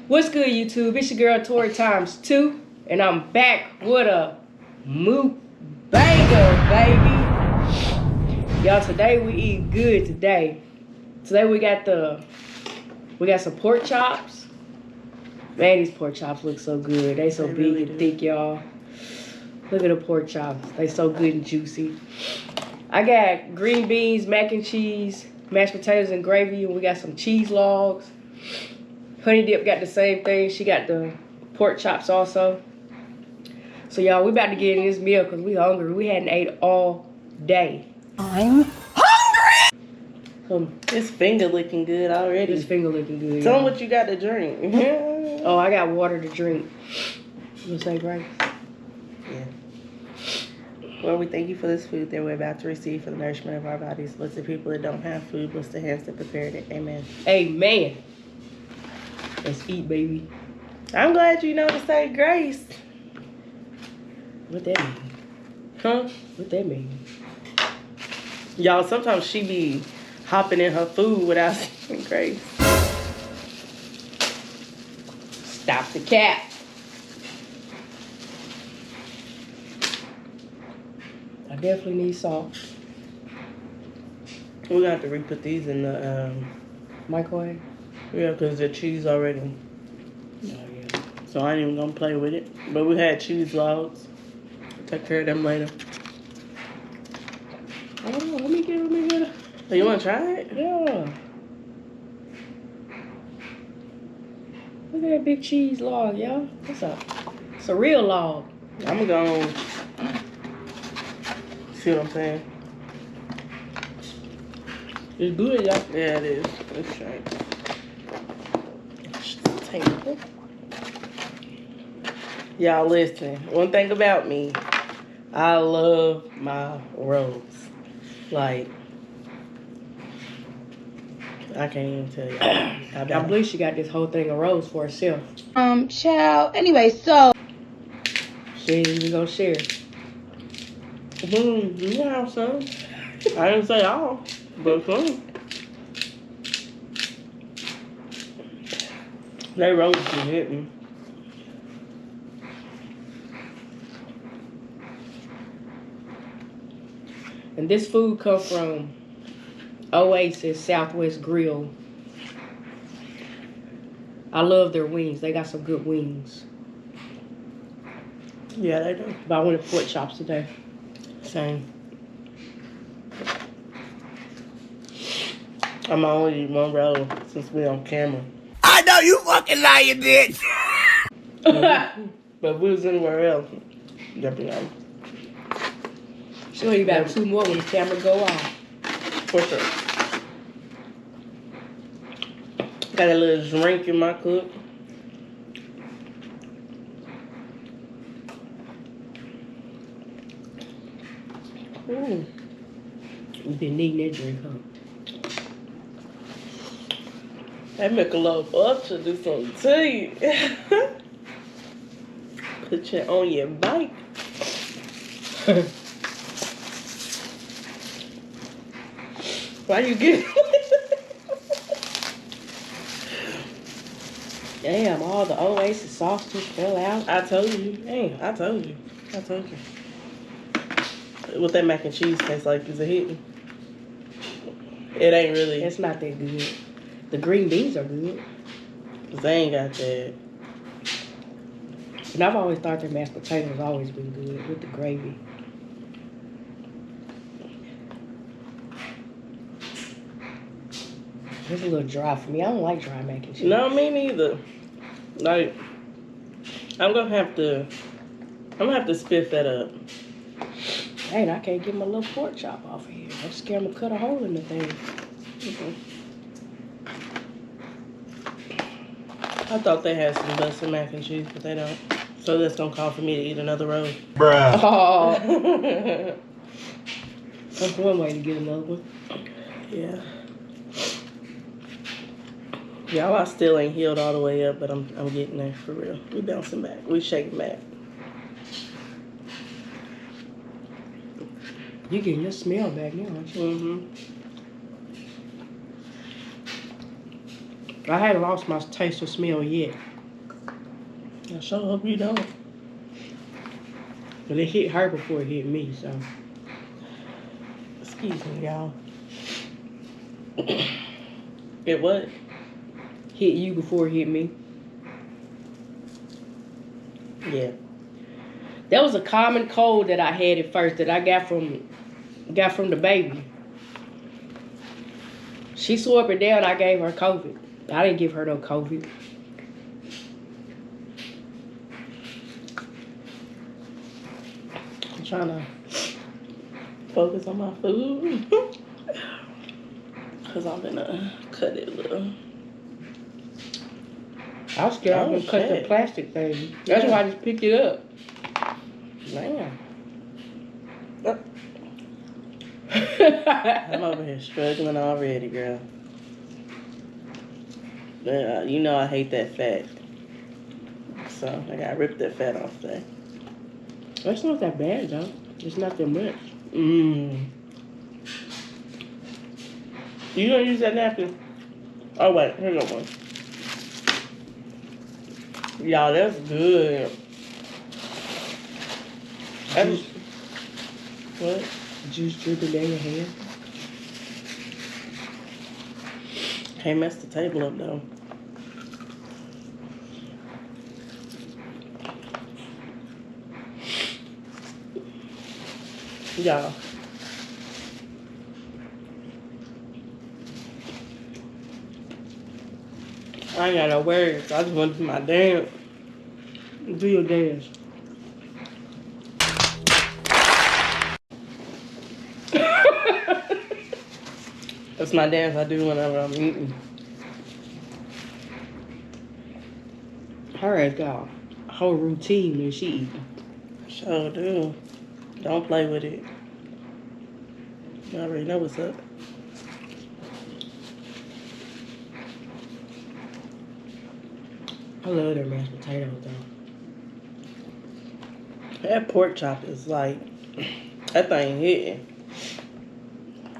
What's good, YouTube? It's your girl Tori ×2, and I'm back with a Mukbang, baby. Y'all, today we eat good. Today we got some pork chops. Man, these pork chops look so good. They so big and thick, y'all. Look at the pork chops. They so good and juicy. I got green beans, mac and cheese, mashed potatoes and gravy, and we got some cheese logs. Honey Dip got the same thing. She got the pork chops also. So y'all, we about to get in this meal because we hungry. We hadn't ate all day. I'm hungry! So, this finger looking good already. This finger looking good. Tell them what you got to drink. Oh, I got water to drink. You say Grace? Yeah. Lord, we thank you for this food that we're about to receive for the nourishment of our bodies. Bless the people that don't have food. Bless the hands that prepared it. Amen. Amen. Let's eat, baby. I'm glad you know to say grace. What that mean? Huh? What that mean? Y'all, sometimes she be hopping in her food without saying grace. Stop the cat. I definitely need salt. We're going to have to re-put these in the Microwave? yeah, because the cheese already. Oh, yeah. So I ain't even going to play with it. But we had cheese logs. Take care of them later. Oh, let me get it. Oh, you want to try it? Yeah. Look at that big cheese log, y'all. It's a real log. I'm going to go on. See what I'm saying? It's good, y'all. Yeah, it is. Let's try it. Table. Y'all listen. One thing about me, I love my rolls. Like, I can't even tell you. I believe she got this whole thing of rolls for herself. Child. Anyway, so She ain't even gonna share. You have some. I didn't say all, but some. They rolls be hitting. And this food comes from Oasis Southwest Grill. I love their wings. They got some good wings. Yeah, they do. But I wanted pork chops today. Same. I'm only eating one roll since we on camera. I know you fucking lying, bitch. But if we was anywhere else, definitely not. She'll eat about 2 more when the camera go off. For sure. Got a little drink in my cup. Ooh. We've been needing that drink, huh? That make a love up to do something to you. Put you on your bike. Why you get Damn, all the Oasis sausages fell out. I told you. Hey, I told you. What that mac and cheese tastes like is a hit. It ain't really. It's not that good. The green beans are good. Cause they ain't got that. And I've always thought their mashed potatoes always been good with the gravy. It's a little dry for me. I don't like dry mac and cheese. No, me neither. Like, I'm gonna have to spiff that up. Dang, I can't get my little pork chop off of here. I'm scared I'm gonna cut a hole in the thing. I thought they had some busted mac and cheese, but they don't. So that's gonna call for me to eat another roll. Bruh. Oh. That's one way to get another one. Yeah. Y'all, I still ain't healed all the way up, but I'm getting there for real. We bouncing back. We shaking back. You getting your smell back now, aren't you? Mm-hmm. I hadn't lost my taste or smell yet. I sure hope you don't. But it hit her before it hit me, so. Excuse me, y'all. It what? Hit you before it hit me. Yeah. That was a common cold that I had at first that I got from the baby. She swore up and down I gave her COVID. I didn't give her no COVID. I'm trying to focus on my food. Because I'm gonna cut it a little. I was scared I was gonna cut the plastic thing. That's why I just picked it up. Man. I'm over here struggling already, girl. Yeah, you know I hate that fat. So I gotta rip that fat off there. That's not that bad though. It's not that much. You gonna use that napkin? Oh wait, here's one. Y'all, that's good. That's, what? Juice dripping down your hand. Can't mess the table up though. Y'all. I ain't got no words. I just want to do my dance. Do your dance. That's my dance I do whenever I'm eating. Her ass got a whole routine when she eating. Sure do. Don't play with it. You already know what's up. I love their mashed potatoes though. That pork chop is like, that thing hitting.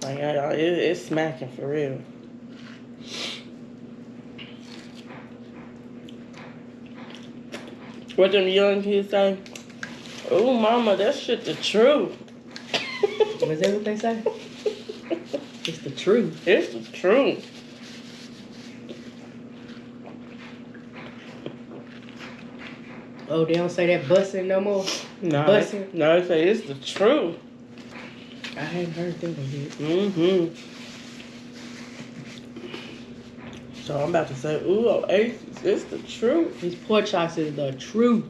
Like, it's smacking for real. What them young kids say? Oh, mama, that shit the truth. Was that what they say? It's the truth. It's the truth. Oh, they don't say that bussin' no more? No, Bussin'? no, they say it's the truth. I hadn't heard that one yet. Mm-hmm. So I'm about to say, ooh, Oasis, it's the truth. These pork chops is the truth.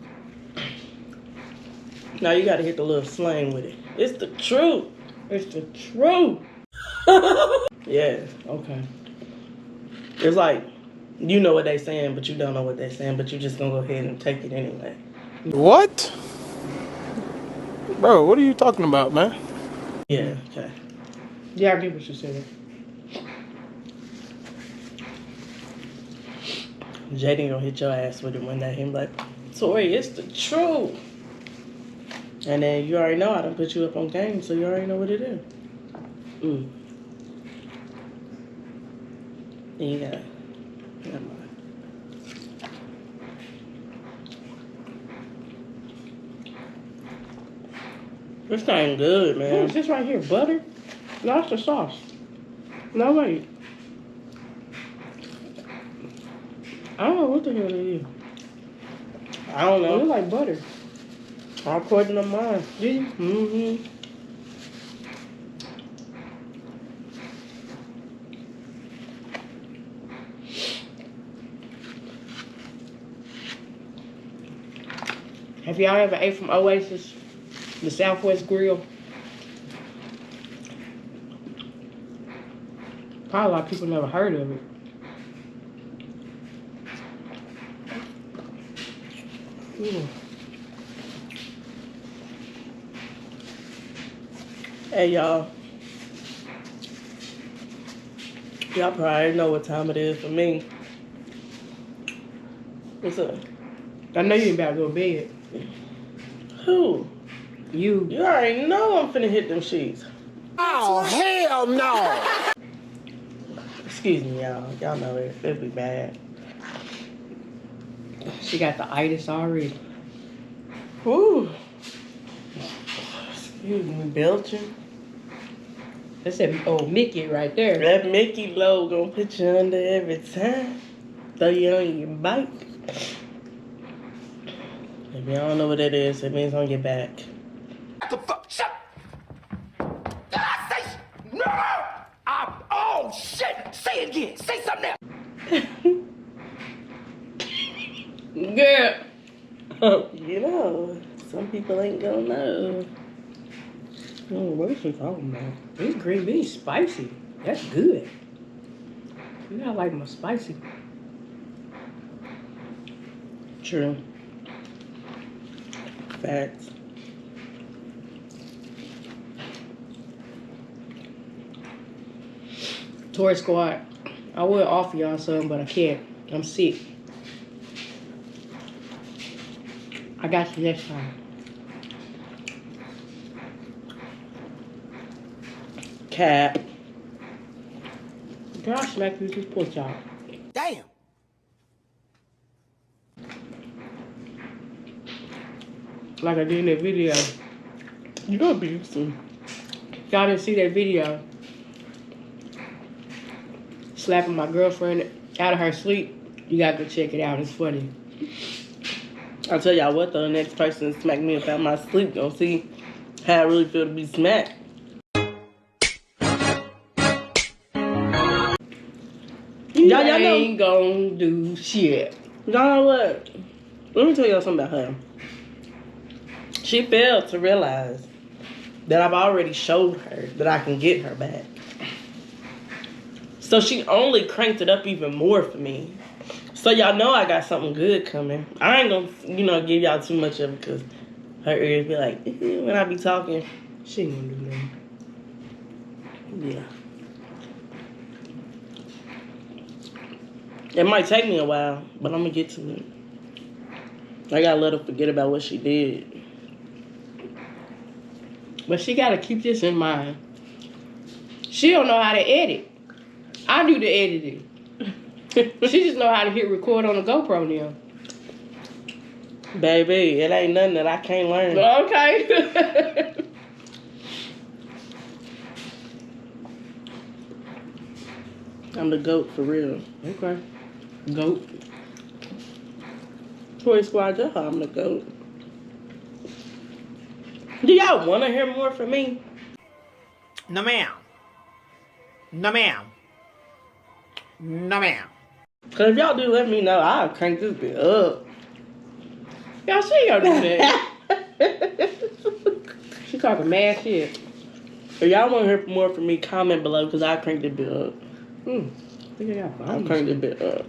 Now you gotta hit the little slang with it. It's the truth. It's the truth. Yeah. Okay. It's like, you know what they saying, but you don't know what they saying, but you just gonna go ahead and take it anyway. What? Bro, what are you talking about, man? Yeah, okay. Yeah, I get what you're saying. Jaden gonna hit your ass with it one day. Him like, Tori, it's the truth. And then you already know I done put you up on game, so you already know what it is. Mm. Then you gotta, never mind. This thing good, man. What's this right here? Butter? No, that's the sauce. No, wait. I don't know what the hell it is. I don't It looks know. like butter. I'll put it on mine. Did you? Mm-hmm. Have y'all ever ate from Oasis? The Southwest Grill? Probably a lot of people never heard of it. Mm. Hey, y'all. Y'all probably know what time it is for me. What's up? I know you ain't about to go to bed. Who? You. You already know I'm finna hit them sheets. Oh, hell no! Excuse me, y'all. Y'all know it. It'll be bad. She got the itis already. Woo. Excuse me, Belgium. That's that old Mickey right there. That Mickey logo gonna put you under every time. Throw you on your bike. If you don't know what that is, it means on your back. What the fuck? Shut up! Did I say no? Oh shit! Say it again. Say something else. Girl. You know, some people ain't gonna know. Oh, what is she talking about? This green bean spicy. That's good. You know I like my spicy. True. Facts. Toy Squad. I would offer y'all some, but I can't. I'm sick. I got you next time. Cat. Girl, I'll smack you with this pork chop. Damn. Like I did in that video. You gonna be soon. Y'all didn't see that video. Slapping my girlfriend out of her sleep. You gotta go check it out. It's funny. I'll tell y'all what though, the next person to smack me about my sleep gonna see how I really feel to be smacked. Y'all know- ain't gonna do shit. Y'all know what? Let me tell y'all something about her. She failed to realize that I've already showed her that I can get her back. So she only cranked it up even more for me. So y'all know I got something good coming. I ain't gonna, give y'all too much of it because her ears be like, when I be talking. She ain't gonna do nothing. Yeah. It might take me a while, but I'm gonna get to it. I gotta let her forget about what she did. But she gotta keep this in mind. She don't know how to edit. I do the editing. She just know how to hit record on the GoPro now. Baby, it ain't nothing that I can't learn. Okay. I'm the GOAT for real. Okay. Goat. Toy Squad, y'all, I'm the GOAT. Do y'all want to hear more from me? No ma'am. No ma'am. No ma'am. Because if y'all do let me know, I'll crank this bit up. Y'all, she ain't gonna do that. She talking mad shit. If y'all want to hear more from me, comment below because I'll crank this bit up. I think I got I'll bones. crank this bit up.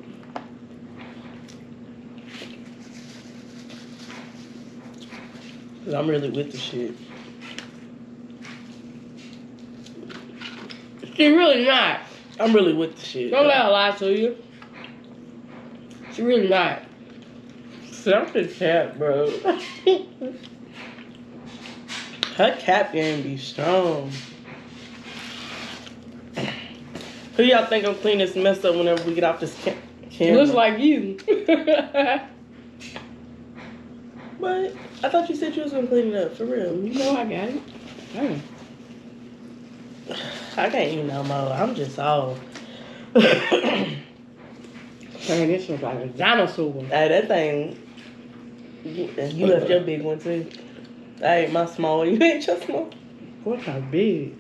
Because I'm really with the shit. She really not. I'm really with the shit. Don't let her lie to you. She really not. Something cat, bro. Her cap game be strong. Who y'all think I'm clean this mess up whenever we get off this camera? Looks like you. What? I thought you said you was gonna clean it up, for real. You know I got it. Damn. I can't eat no more. I'm just off. Man, this looks like a dinosaur. Hey, that thing. You left your big one too. I ate my small one. You ate your small? Pork chop big.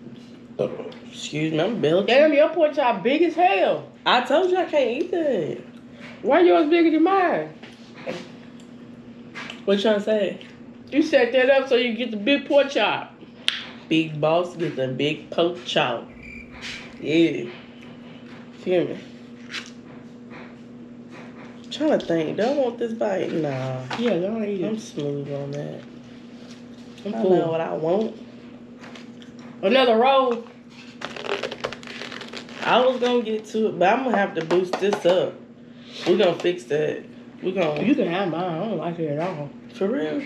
Excuse me, I'm Belgian. Damn, your pork chop big as hell. I told you I can't eat that. Why yours bigger than mine? What you trying to say? You set that up so you get the big pork chop. Big boss get the big pork chop. Yeah. Hear me? I'm trying to think. Do I want this bite? Nah. Yeah, don't eat I'm it. smooth on that. I'm I full. know what I want. Another roll. I was gonna get to it, but I'm gonna have to boost this up. We're gonna fix that. We're gonna. You can have mine. I don't like it at all. For real?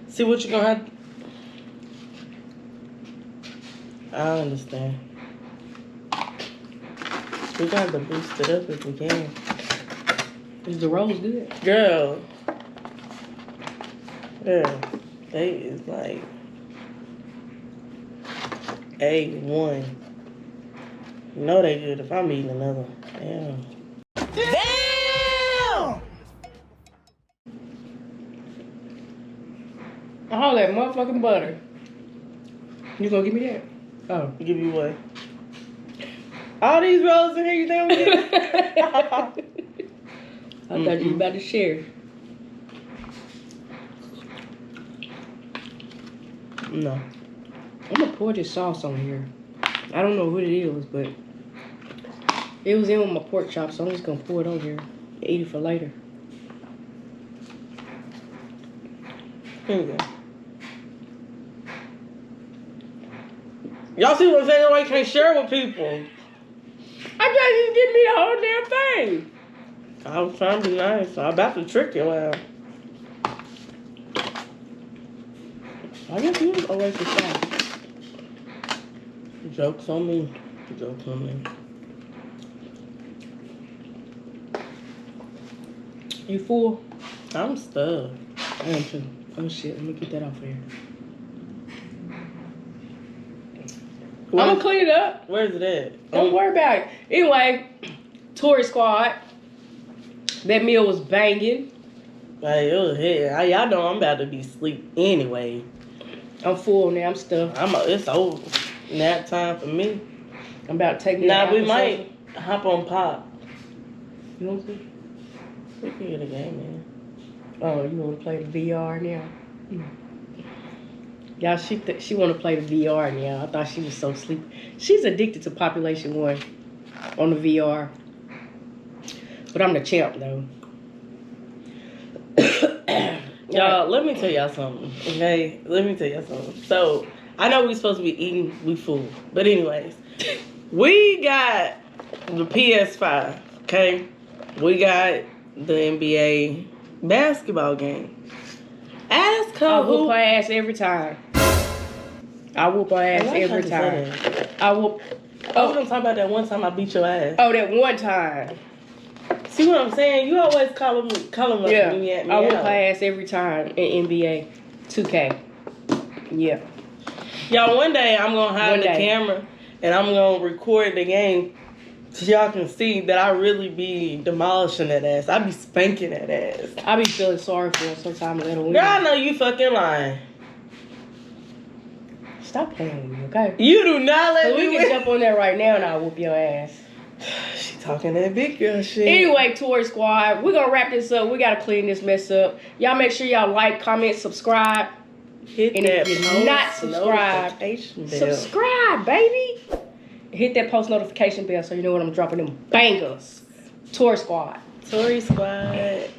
See what you gonna have. I understand. We're gonna have to boost it up if we can. Is the rolls good? Girl. Girl. They is like A1. You know they good if I'm eating another one. Damn. Damn! All that motherfucking butter. You gonna give me that? Oh. Give you what? All these rolls in here, you think I'm getting? I thought you were about to share. No. I'm gonna pour this sauce on here. I don't know what it is, but it was in with my pork chops, so I'm just gonna pour it on here. Eat it for later. Here you go. Y'all see what I'm saying? Nobody can't share with people. I thought you give me the whole damn thing. I was trying to be nice. I'm about to trick your ass. I guess you was always the same. Joke's on me. Joke's on me. You full? I'm stuffed. I am too. Oh shit, let me get that off here. I'm gonna clean it up. Where's it at? Don't worry about it. Anyway, Tori Squad. That meal was banging. Hey, it was here. Y'all know I'm about to be asleep anyway. I'm full now. I'm stuffed. It's over. Nap time for me. I'm about to take me. Now an we apple might hop on pop. cider. You want to? We can get a game in. Oh, you want to play the VR now? Y'all, she want to play the VR now. I thought she was so sleepy. She's addicted to Population 1 on the VR. But I'm the champ, though. Y'all, let me tell y'all something, okay? Let me tell y'all something. So, I know we supposed to be eating, we full. But anyways, we got the PS5, okay? We got the NBA basketball game. Ask her I whoop who... her ass every time. I whoop her ass every time. I whoop... I was gonna talk about that one time I beat your ass. Oh, that one time. See what I'm saying? You always call him Yeah, me at me I whoop out. her ass every time in NBA 2K. Yeah. Y'all, one day I'm gonna hide One the day. camera and I'm gonna record the game so y'all can see that I really be demolishing that ass. I be spanking that ass. I be feeling sorry for her sometimes. Let her win. Girl, I know you fucking lying. Stop playing with me, okay? You do not let So me we can jump on there right now and I'll whoop your ass. She talking that big girl shit. Anyway, Tori Squad, we're gonna wrap this up. We gotta clean this mess up. Y'all make sure y'all like, comment, subscribe. hit and that if you're not post subscribed, notification bell. Subscribe, baby. Hit that post notification bell so you know when I'm dropping them bangers. Tori Squad. Tori Squad.